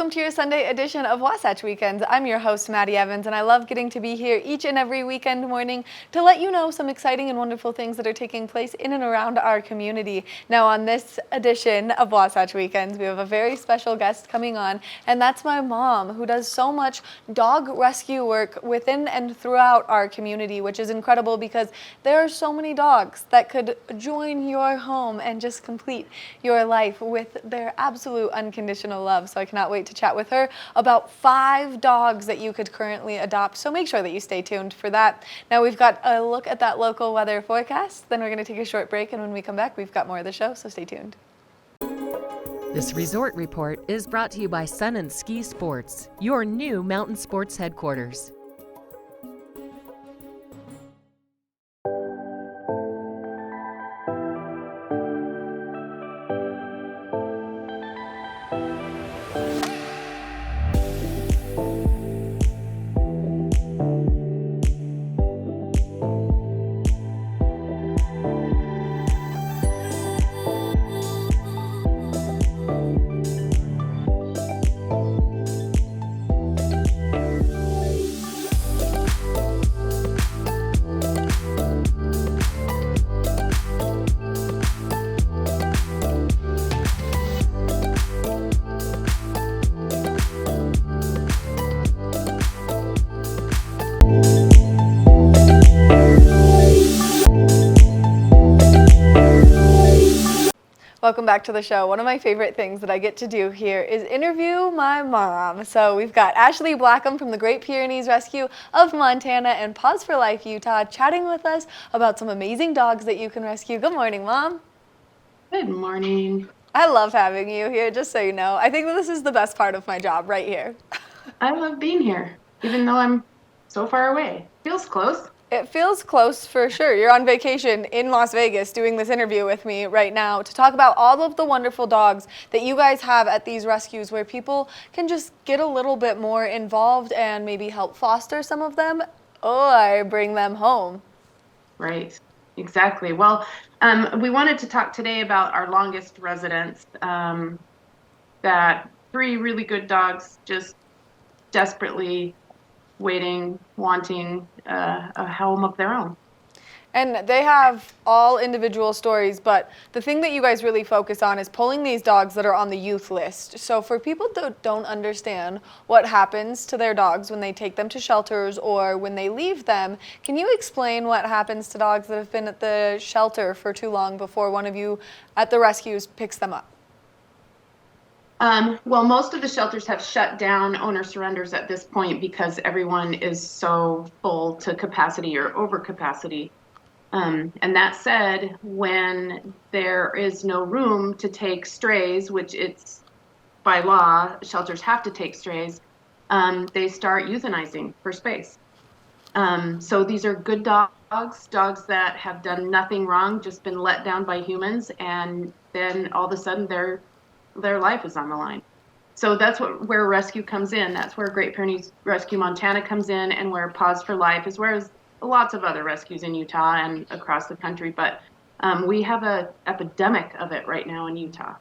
welcome to your Sunday edition of Wasatch Weekends. I'm your host, Maddie Evans, and I love getting to be here each and every weekend morning to let you know some exciting and wonderful things that are taking place in and around our community. Now, on this edition of Wasatch Weekends, we have a very special guest coming on, and that's my mom, who does so much dog rescue work within and throughout our community, which is incredible because there are so many dogs that could join your home and just complete your life with their absolute unconditional love. So I cannot wait to chat with her about 5 dogs that you could currently adopt. So make sure that you stay tuned for that. Now we've got a look at that local weather forecast. Then we're going to take a short break, and when we come back, we've got more of the show. So stay tuned. This resort report is brought to you by Sun and Ski Sports, your new mountain sports headquarters. Welcome back to the show. One of my favorite things that I get to do here is interview my mom. So we've got Ashley Blackham from the Great Pyrenees Rescue of Montana and Paws for Life, Utah, chatting with us about some amazing dogs that you can rescue. Good morning, Mom. Good morning. I love having you here, just so you know. I think that this is the best part of my job right here. I love being here, even though I'm so far away. Feels close. It feels close for sure. You're on vacation in Las Vegas doing this interview with me right now to talk about all of the wonderful dogs that you guys have at these rescues where people can just get a little bit more involved and maybe help foster some of them or bring them home. Right, exactly. Well, we wanted to talk today about our longest residents, that 3 really good dogs just desperately waiting, wanting a home of their own. And they have all individual stories, but the thing that you guys really focus on is pulling these dogs that are on the youth list. So for people that don't understand what happens to their dogs when they take them to shelters or when they leave them, can you explain what happens to dogs that have been at the shelter for too long before one of you at the rescues picks them up? Well, most of the shelters have shut down owner surrenders at this point because everyone is so full to capacity or over capacity. And that said, when there is no room to take strays, which it's by law, shelters have to take strays, they start euthanizing for space. So these are good dogs that have done nothing wrong, just been let down by humans, and then all of a sudden their life is on the line. So that's where rescue comes in. That's where Great Pyrenees Rescue Montana comes in, and where Paws for Life is, whereas lots of other rescues in Utah and across the country. But we have an epidemic of it right now in Utah.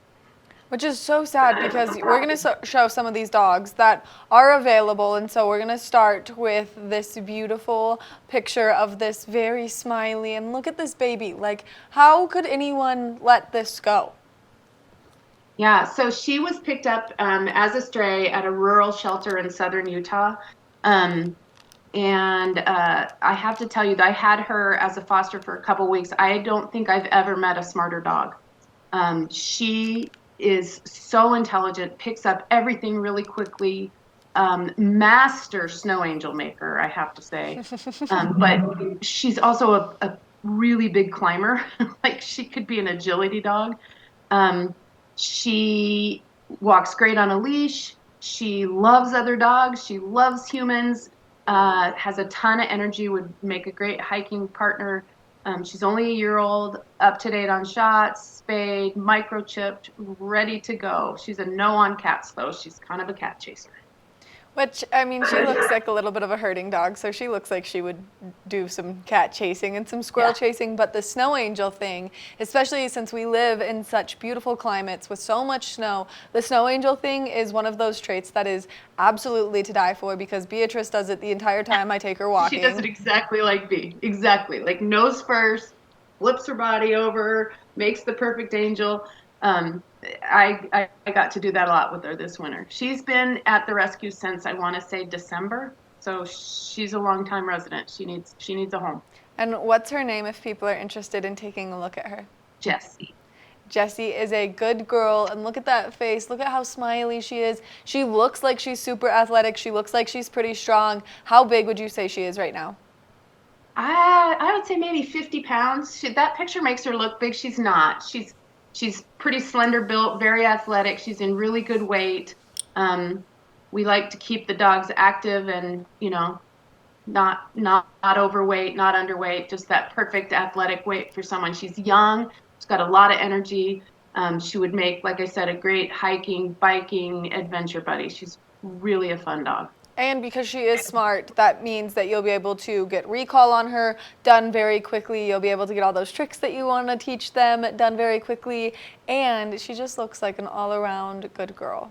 Which is so sad because we're going to show some of these dogs that are available. And so we're going to start with this beautiful picture of this very smiley, and look at this baby. Like, how could anyone let this go? Yeah, so she was picked up as a stray at a rural shelter in southern Utah. And I have to tell you that I had her as a foster for a couple weeks. I don't think I've ever met a smarter dog. She is so intelligent, picks up everything really quickly. Master snow angel maker, I have to say. But she's also a really big climber. Like, she could be an agility dog. She walks great on a leash. She loves other dogs. She loves humans. Has a ton of energy, would make a great hiking partner. She's only a year old, up to date on shots, spayed, microchipped, ready to go. She's a no on cats, though. She's kind of a cat chaser. Which, I mean, she looks like a little bit of a herding dog, so she looks like she would do some cat chasing and some squirrel chasing. But the snow angel thing, especially since we live in such beautiful climates with so much snow, the snow angel thing is one of those traits that is absolutely to die for, because Beatrice does it the entire time I take her walking. She does it exactly like Bee. Exactly. Like nose first, flips her body over, makes the perfect angel. I got to do that a lot with her this winter. She's been at the rescue since I want to say December, so she's a long-time resident. She needs a home. And what's her name if people are interested in taking a look at her? Jessie. Jessie is a good girl, and look at that face. Look at how smiley she is. She looks like she's super athletic. She looks like she's pretty strong. How big would you say she is right now? I would say maybe 50 pounds. That picture makes her look big. She's not. She's pretty slender built, very athletic. She's in really good weight. We like to keep the dogs active and, not overweight, not underweight, just that perfect athletic weight for someone. She's young. She's got a lot of energy. She would make, like I said, a great hiking, biking adventure buddy. She's really a fun dog. And because she is smart, that means that you'll be able to get recall on her done very quickly. You'll be able to get all those tricks that you want to teach them done very quickly. And she just looks like an all-around good girl.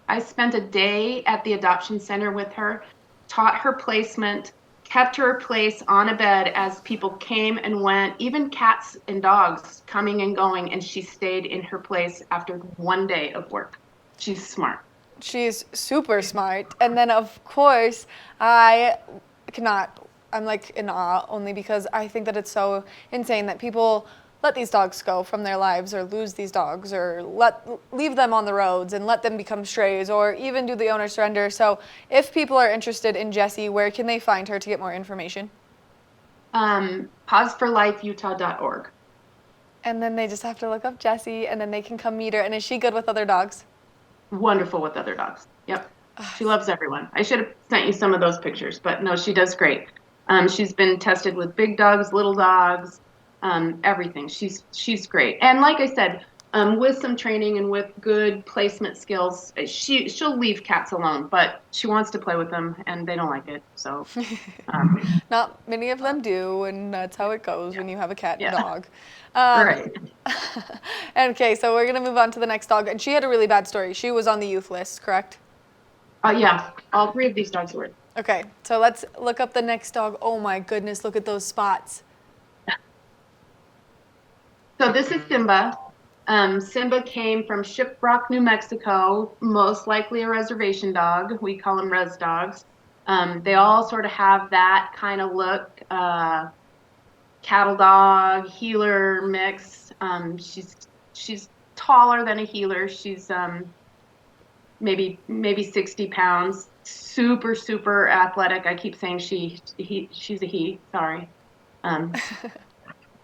I spent a day at the adoption center with her, taught her placement, kept her place on a bed as people came and went, even cats and dogs coming and going, and she stayed in her place after one day of work. She's smart. She's super smart. And then, of course, I'm like in awe, only because I think that it's so insane that people let these dogs go from their lives, or lose these dogs, or leave them on the roads and let them become strays, or even do the owner surrender. So if people are interested in Jessie, where can they find her to get more information? pauseforlifeutah.org. And then they just have to look up Jessie, and then they can come meet her. And is she good with other dogs? Wonderful with other dogs. Yep. She loves everyone. I should have sent you some of those pictures, but no, she does great. She's been tested with big dogs, little dogs, everything. She's great. And like I said, with some training and with good placement skills, she'll leave cats alone, but she wants to play with them, and they don't like it. So not many of them do, and that's how it goes when you have a cat and a dog. Right. Okay, so we're gonna move on to the next dog, and she had a really bad story. She was on the youth list, correct? Yeah, all three of these dogs were. Okay, so let's look up the next dog. Oh my goodness, look at those spots. So this is Simba. Simba came from Shiprock, New Mexico, most likely a reservation dog. We call them res dogs. They all sort of have that kind of look, cattle dog, heeler mix. She's taller than a heeler. She's maybe 60 pounds. Super, super athletic. I keep saying she's a he. Sorry.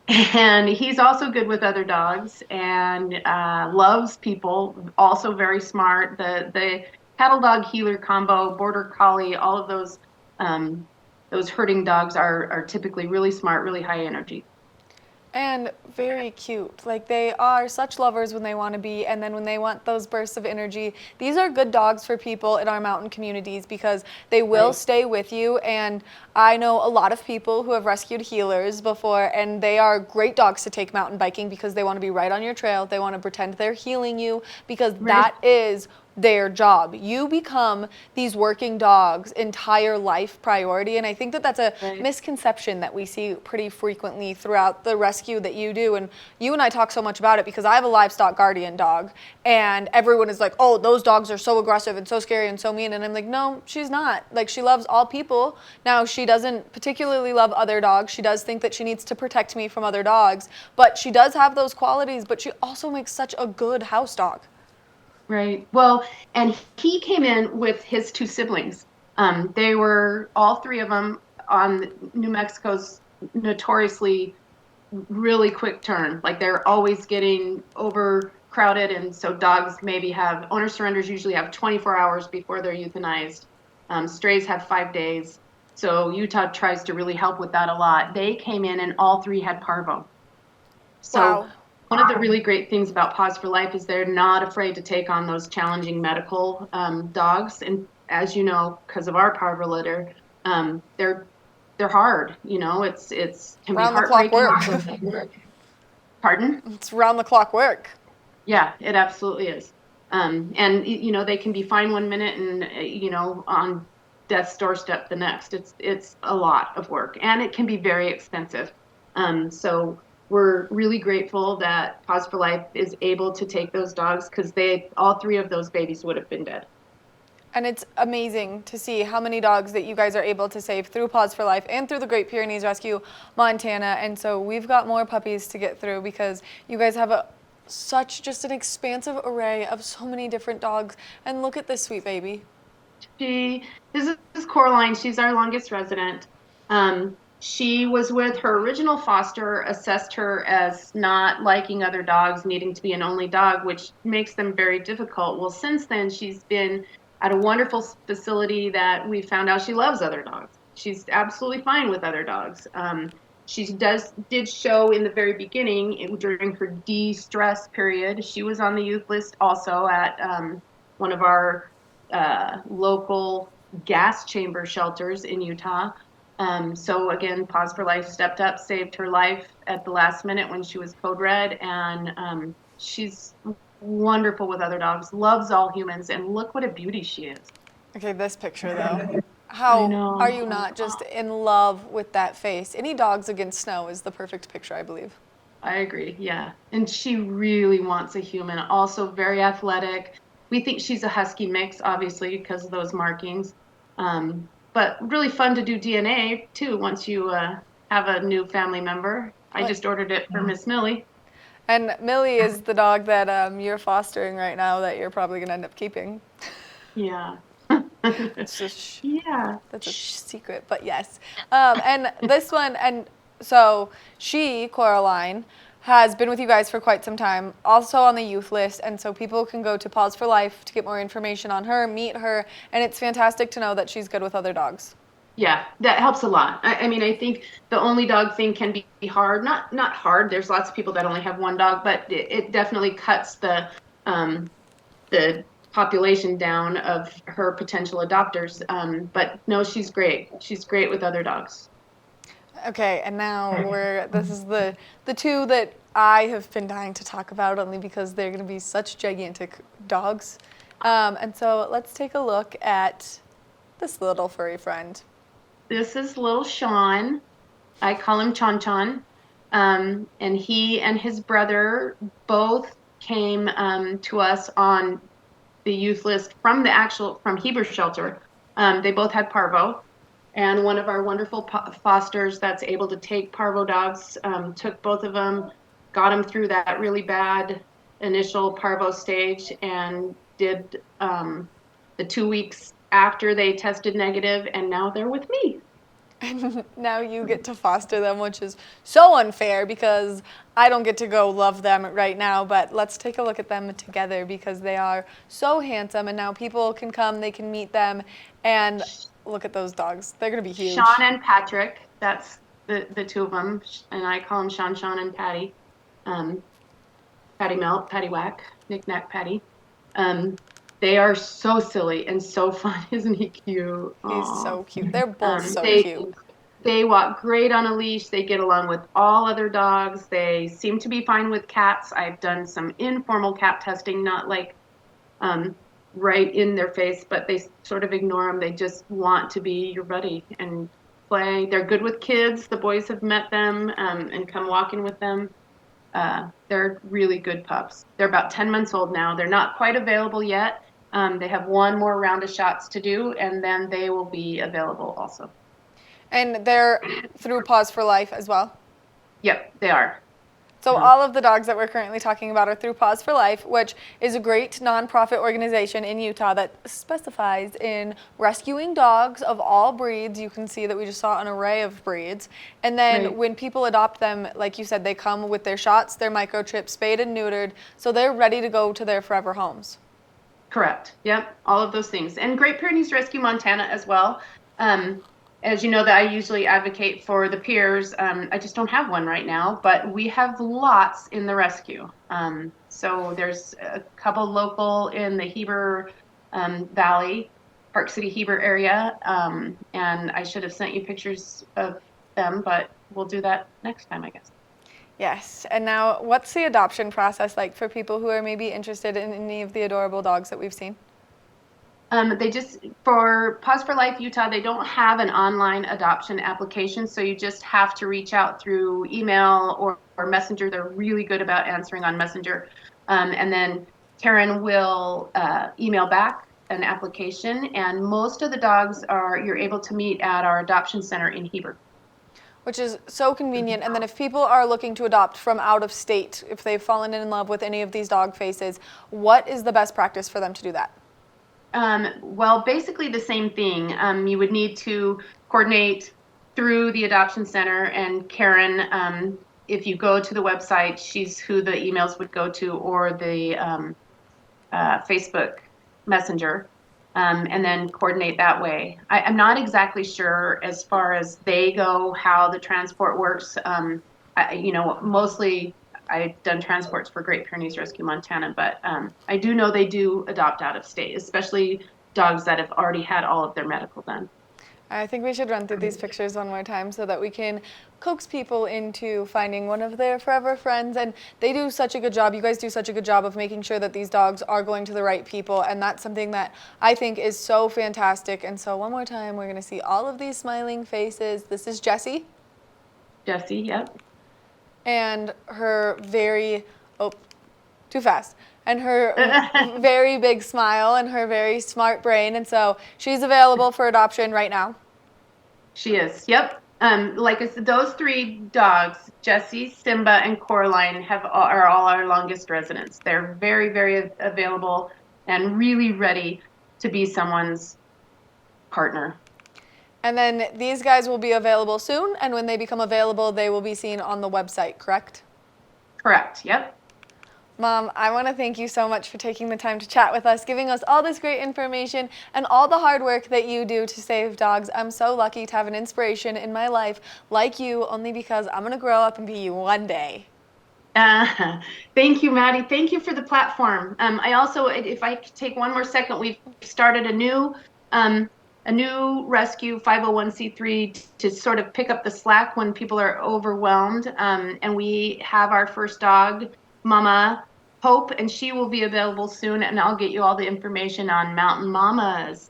And he's also good with other dogs and loves people. Also very smart. The cattle dog heeler combo, border collie, all of those herding dogs are typically really smart, really high energy. And very cute. Like, they are such lovers when they want to be, and then when they want those bursts of energy, these are good dogs for people in our mountain communities because they will stay with you. And I know a lot of people who have rescued heelers before, and they are great dogs to take mountain biking because they want to be right on your trail. They want to pretend they're healing you because that is their job. You become these working dogs' entire life priority, and I think that that's a misconception that we see pretty frequently throughout the rescue that you do. And you and I talk so much about it because I have a livestock guardian dog, and everyone is like, oh, those dogs are so aggressive and so scary and so mean, and I'm like, no, she's not. Like, she loves all people. Now, she doesn't particularly love other dogs. She does think that she needs to protect me from other dogs, but she does have those qualities, but she also makes such a good house dog. Right. Well, and he came in with his two siblings. They were, all three of them, on New Mexico's notoriously really quick turn. Like, they're always getting overcrowded, and so dogs owner surrenders usually have 24 hours before they're euthanized. Strays have 5 days. So Utah tries to really help with that a lot. They came in and all three had parvo. So wow. One of the really great things about Pause for Life is they're not afraid to take on those challenging medical dogs. And as you know, because of our parvo litter, they're hard. It's can be Round the clock heartbreaking. work. Pardon? It's round the clock work. Yeah, it absolutely is. And they can be fine one minute and on death's doorstep the next. It's a lot of work, and it can be very expensive. So we're really grateful that Pause for Life is able to take those dogs, because all three of those babies would have been dead. And it's amazing to see how many dogs that you guys are able to save through Paws for Life and through the Great Pyrenees Rescue Montana. And so we've got more puppies to get through, because you guys have such just an expansive array of so many different dogs. And look at this sweet baby. This is Coraline. She's our longest resident. She was with her original foster, assessed her as not liking other dogs, needing to be an only dog, which makes them very difficult. Well, since then, she's been at a wonderful facility that we found out she loves other dogs. She's absolutely fine with other dogs. She did show in the very beginning, during her de-stress period. She was on the youth list also at one of our local gas chamber shelters in Utah. So again, Pause for Life stepped up, saved her life at the last minute when she was code red, and she's wonderful with other dogs, loves all humans, and look what a beauty she is. Okay, this picture though. How are you not just in love with that face? Any Dogs Against Snow is the perfect picture, I believe. I agree, yeah. And she really wants a human, also very athletic. We think she's a husky mix, obviously, because of those markings. But really fun to do DNA, too, once you have a new family member. I just ordered it for Miss Millie. And Millie is the dog that you're fostering right now that you're probably going to end up keeping. Yeah. It's just, yeah. That's a secret, but yes. And this one, and so she, Coraline, has been with you guys for quite some time, also on the youth list, and so people can go to Pause for Life to get more information on her, meet her, and it's fantastic to know that she's good with other dogs. Yeah, that helps a lot. I mean, I think the only dog thing can be hard. Not hard. There's lots of people that only have one dog, but it definitely cuts the population down of her potential adopters. But no, she's great. She's great with other dogs. Okay, and now this is the two that I have been dying to talk about, only because they're going to be such gigantic dogs. And so let's take a look at this little furry friend. This is little Sean. I call him Chon Chon. And he and his brother both came to us on the youth list from Heber's shelter. They both had parvo. And one of our wonderful fosters that's able to take parvo dogs took both of them, got them through that really bad initial parvo stage, and did the 2 weeks after they tested negative, and now they're with me. And now you get to foster them, which is so unfair because I don't get to go love them right now, but let's take a look at them together because they are so handsome, and now people can come, they can meet them, and look at those dogs. They're going to be huge. Sean and Patrick, that's the two of them, and I call them Sean, Sean, and Patty. Patty Melt, Patty Whack, Knick Knack Patty. They are so silly and so fun. Isn't he cute? He's so cute. They're both so cute. They walk great on a leash. They get along with all other dogs. They seem to be fine with cats. I've done some informal cat testing, not like right in their face, but they sort of ignore them. They just want to be your buddy and play. They're good with kids. The boys have met them and come walking with them. They're really good pups. They're about 10 months old now. They're not quite available yet. They have one more round of shots to do, and then they will be available also. And they're through Pause for Life as well? Yep, they are. So all of the dogs that we're currently talking about are through Pause for Life, which is a great nonprofit organization in Utah that specifies in rescuing dogs of all breeds. You can see that we just saw an array of breeds. And then when people adopt them, like you said, they come with their shots, their microchips, spayed and neutered, so they're ready to go to their forever homes. Correct. Yep, all of those things. And Great Pyrenees Rescue Montana as well. As you know, that I usually advocate for the peers. I just don't have one right now, but we have lots in the rescue. So there's a couple local in the Heber Valley, Park City, Heber area. And I should have sent you pictures of them, but we'll do that next time, I guess. Yes. And now, what's the adoption process like for people who are maybe interested in any of the adorable dogs that we've seen? For Pause for Life Utah, they don't have an online adoption application, so you just have to reach out through email or Messenger. They're really good about answering on Messenger. And then Karen will email back an application, and most of the dogs you're able to meet at our adoption center in Heber. Which is so convenient. And then if people are looking to adopt from out of state, if they've fallen in love with any of these dog faces, what is the best practice for them to do that? Well, basically the same thing. You would need to coordinate through the adoption center, and Karen, if you go to the website, she's who the emails would go to, or the Facebook Messenger, and then coordinate that way. I'm not exactly sure as far as they go how the transport works. Mostly I've done transports for Great Pyrenees Rescue Montana, but I do know they do adopt out of state, especially dogs that have already had all of their medical done. I think we should run through these pictures one more time so that we can coax people into finding one of their forever friends. And they do such a good job. You guys do such a good job of making sure that these dogs are going to the right people. And that's something that I think is so fantastic. And so one more time, we're going to see all of these smiling faces. This is Jessie. Jessie, yep. And her too fast. And her very big smile and her very smart brain. And so she's available for adoption right now. She is, yep. Like I said, those three dogs, Jessie, Simba, and Coraline, are all our longest residents. They're very, very available and really ready to be someone's partner. And then these guys will be available soon, and when they become available, they will be seen on the website, correct? Correct, yep. Mom, I want to thank you so much for taking the time to chat with us, giving us all this great information and all the hard work that you do to save dogs. I'm so lucky to have an inspiration in my life like you, only because I'm going to grow up and be you one day. Thank you, Maddie. Thank you for the platform. I also, if I could take one more second, we've started a new rescue 501c3 to sort of pick up the slack when people are overwhelmed. And we have our first dog, Mama Hope, and she will be available soon, and I'll get you all the information on Mountain Mamas.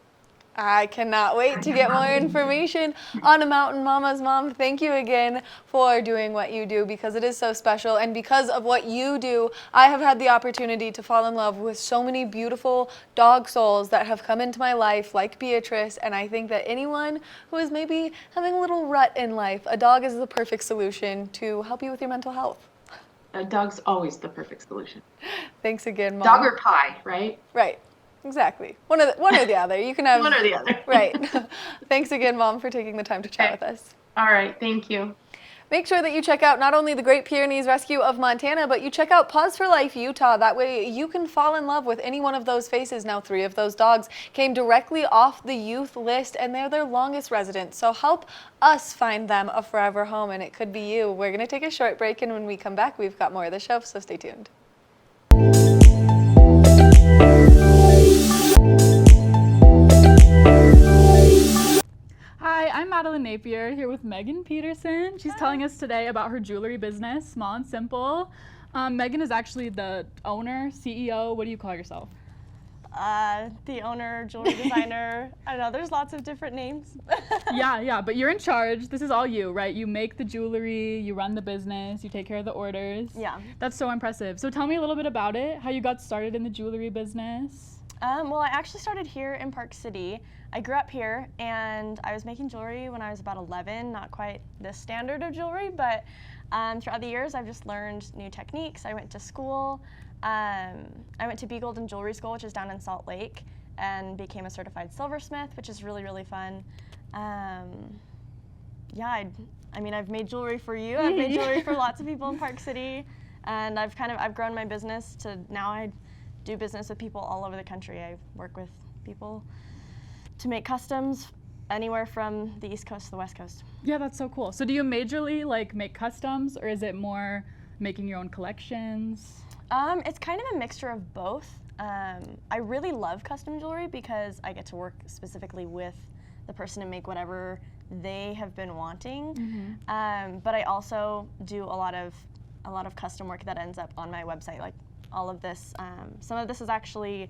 I cannot wait to get more information on a Mountain Mamas. Mom, thank you again for doing what you do, because it is so special. And because of what you do, I have had the opportunity to fall in love with so many beautiful dog souls that have come into my life, like Beatrice. And I think that anyone who is maybe having a little rut in life, a dog is the perfect solution to help you with your mental health. A dog's always the perfect solution. Thanks again, Mom. Dog or pie, right? Right. Exactly. One or the other. You can have one or the other. Right. Thanks again, Mom, for taking the time to chat with us. All right. Thank you. Make sure that you check out not only the Great Pyrenees Rescue of Montana, but you check out Pause for Life Utah. That way you can fall in love with any one of those faces. Now, 3 of those dogs came directly off the youth list, and they're their longest residents. So help us find them a forever home, and it could be you. We're going to take a short break, and when we come back, we've got more of the show, so stay tuned. Hi, I'm Madeline Napier here with Megan Peterson. She's telling us today about her jewelry business, Small and Simple. Megan is actually the owner, CEO. What do you call yourself? The owner, jewelry designer. I don't know, there's lots of different names. Yeah, but you're in charge. This is all you, right? You make the jewelry, you run the business, you take care of the orders. Yeah. That's so impressive. So tell me a little bit about it, how you got started in the jewelry business. Well, I actually started here in Park City. I grew up here, and I was making jewelry when I was about 11, not quite this standard of jewelry, but throughout the years I've just learned new techniques. I went to school. I went to Be Golden Jewelry School, which is down in Salt Lake, and became a certified silversmith, which is really, really fun. Yeah, I've made jewelry for you. I've made jewelry for lots of people in Park City, and I've grown my business to now I do business with people all over the country. I work with people to make customs anywhere from the East Coast to the West Coast. Yeah, that's so cool. So do you majorly make customs, or is it more making your own collections? It's kind of a mixture of both. I really love custom jewelry because I get to work specifically with the person and make whatever they have been wanting. But I also do a lot of custom work that ends up on my website. Like all of this, some of this is actually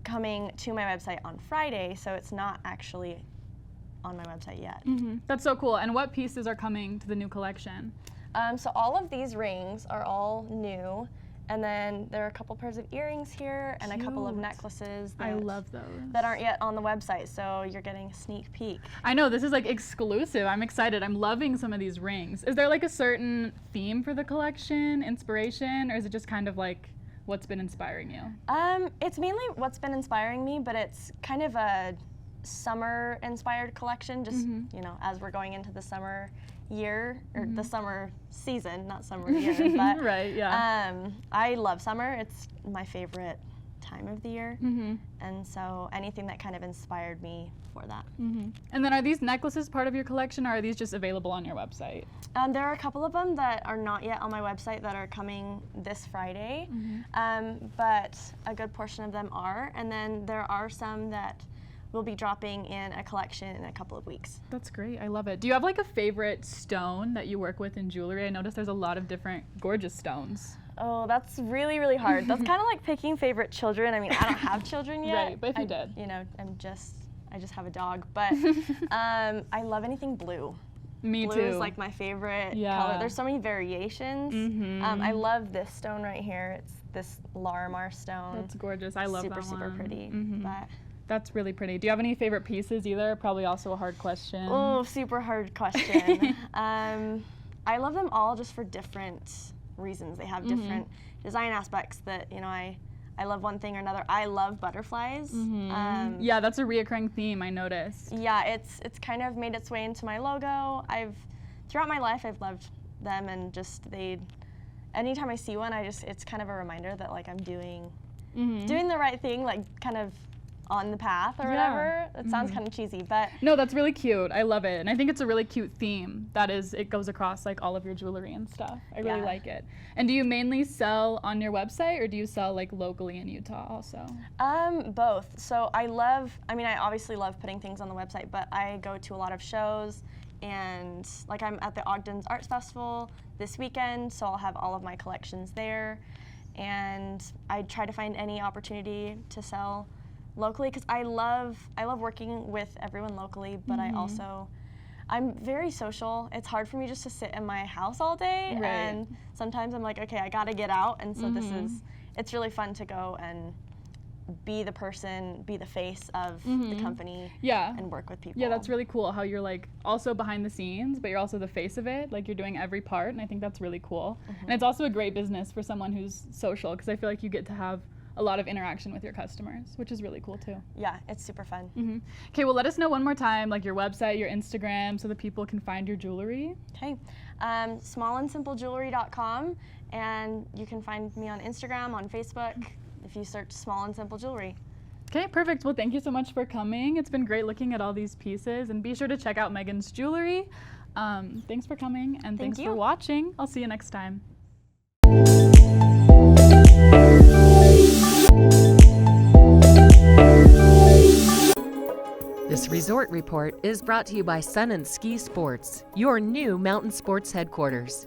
coming to my website on Friday, so it's not actually on my website yet. That's so cool. And what pieces are coming to the new collection? So all of these rings are all new. And then there are a couple pairs of earrings here and a couple of necklaces I love those. that aren't yet on the website, so you're getting a sneak peek. I know, this is like exclusive. I'm excited. I'm loving some of these rings. Is there like a certain theme for the collection, inspiration, or is it just kind of like what's been inspiring you? It's mainly what's been inspiring me, but it's kind of a summer-inspired collection, just, you know, as we're going into the summer year, or the summer season, not summer year, but right, yeah. I love summer. It's my favorite time of the year, and so anything that kind of inspired me for that. And then are these necklaces part of your collection, or are these just available on your website? There are a couple of them that are not yet on my website that are coming this Friday, but a good portion of them are, and then there are some that will be dropping in a collection in a couple of weeks. That's great. I love it. Do you have like a favorite stone that you work with in jewelry? I noticed there's a lot of different gorgeous stones. Oh, that's really, really hard. That's kind of like picking favorite children. I mean, I don't have children yet. Right, but if you did. You know, I just have a dog, but I love anything blue. Me Blue too. is like my favorite Yeah. color. There's so many variations. I love this stone right here. It's this Larimar stone. That's gorgeous. I love super, that one. super pretty. But That's really pretty. Do you have any favorite pieces either? Probably also a hard question. oh, super hard question. I love them all just for different reasons. They have different design aspects that, you know, I love one thing or another. I love butterflies. Yeah, that's a reoccurring theme, I noticed. Yeah, it's kind of made its way into my logo. Throughout my life, I've loved them, and just anytime I see one, it's kind of a reminder that like I'm doing the right thing, like kind of on the path or whatever. It sounds kind of cheesy, but No, that's really cute. I love it. And I think it's a really cute theme. It goes across like all of your jewelry and stuff. I really like it. And do you mainly sell on your website, or do you sell like locally in Utah also? Both. So I obviously love putting things on the website, but I go to a lot of shows, and like I'm at the Ogden's Arts Festival this weekend, so I'll have all of my collections there, and I try to find any opportunity to sell locally, because I love working with everyone locally, but I'm very social. It's hard for me just to sit in my house all day, and sometimes I'm like, okay, I gotta get out, and so it's really fun to go and be the face of the company, and work with people. Yeah, that's really cool how you're like also behind the scenes, but you're also the face of it. Like you're doing every part, and I think that's really cool. And it's also a great business for someone who's social, because I feel like you get to have a lot of interaction with your customers, which is really cool too. Yeah, it's super fun. Okay, well, let us know one more time, like your website, your Instagram, so that people can find your jewelry. Okay, smallandsimplejewelry.com, and you can find me on Instagram, on Facebook, if you search Small and Simple Jewelry. Okay, perfect. Well, thank you so much for coming. It's been great looking at all these pieces, and be sure to check out Megan's jewelry. Thanks for coming, and thanks for watching. I'll see you next time. This resort report is brought to you by Sun & Ski Sports, your new mountain sports headquarters.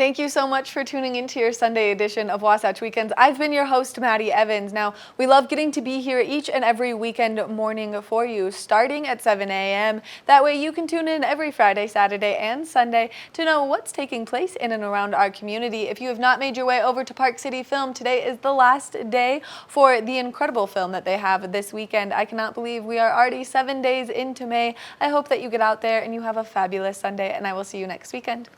Thank you so much for tuning into your Sunday edition of Wasatch Weekends. I've been your host, Maddie Evans. Now, we love getting to be here each and every weekend morning for you, starting at 7 a.m. That way you can tune in every Friday, Saturday, and Sunday to know what's taking place in and around our community. If you have not made your way over to Park City Film, today is the last day for the incredible film that they have this weekend. I cannot believe we are already 7 days into May. I hope that you get out there and you have a fabulous Sunday, and I will see you next weekend.